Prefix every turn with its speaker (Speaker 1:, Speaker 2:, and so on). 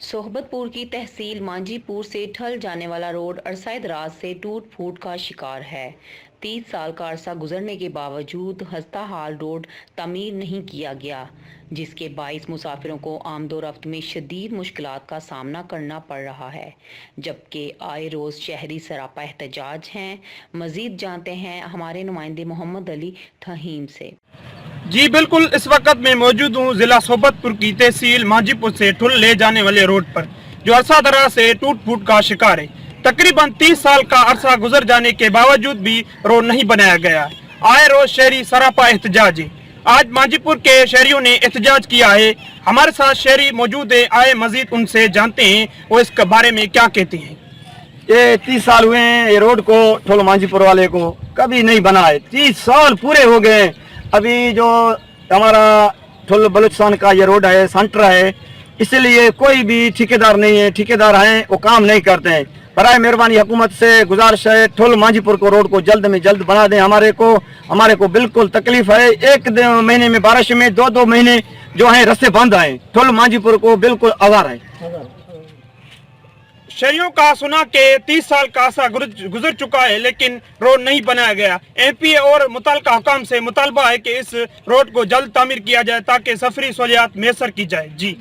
Speaker 1: सोहबतपुर की तहसील मांझीपुर से ठल जाने वाला रोड अरसा दराज से टूट फूट का शिकार है। 30 साल का अरसा गुजरने के बावजूद हस्ता हाल रोड तमीर नहीं किया गया, जिसके बाइस मुसाफिरों को आमदोरफ्त में शदीद मुश्किलात का सामना करना पड़ रहा है, जबकि आए रोज शहरी सरापा एहतजाज हैं। मजीद जानते हैं हमारे नुमाइंदे मोहम्मद अली थहीम से।
Speaker 2: जी बिल्कुल, इस वक्त मैं मौजूद हूँ जिला सोहबतपुर की तहसील मांझीपुर से ठुल ले जाने वाले रोड पर, जो अरसा दराज से टूट फूट का शिकार है। तकरीबन 30 साल का अरसा गुजर जाने के बावजूद भी रोड नहीं बनाया गया। आए रोज शहरी सरापा एहतजाज है। आज मांझीपुर के शहरियों ने एहतजाज किया है। हमारे साथ शहरी मौजूद है, आए मजीद उनसे जानते हैं वो इसके बारे में क्या कहते हैं।
Speaker 3: ये 30 साल हुए हैं ये रोड को, ठोल मांझीपुर वाले को कभी नहीं बना है। 30 साल पूरे हो गए। अभी जो हमारा ठोल बलूचिस्तान का ये रोड है, सेंटर है, इसलिए कोई भी ठेकेदार नहीं है। ठेकेदार हैं वो काम नहीं करते हैं। बराए मेहरबानी हुकूमत से गुजारिश है, ठोल मांझीपुर को रोड को जल्द में जल्द बना दें। हमारे को बिल्कुल तकलीफ है। एक महीने में बारिश में 2-2 महीने जो है रास्ते बंद आए। ठोल मांझीपुर को बिल्कुल आवार है।
Speaker 2: शहरियों का सुना के 30 साल का अरसा गुजर चुका है, लेकिन रोड नहीं बनाया गया। एमपी और मुतल्लिका हुकाम से मुतालबा है कि इस रोड को जल्द तामीर किया जाए ताकि सफरी सहूलियात मैसर की जाए। जी।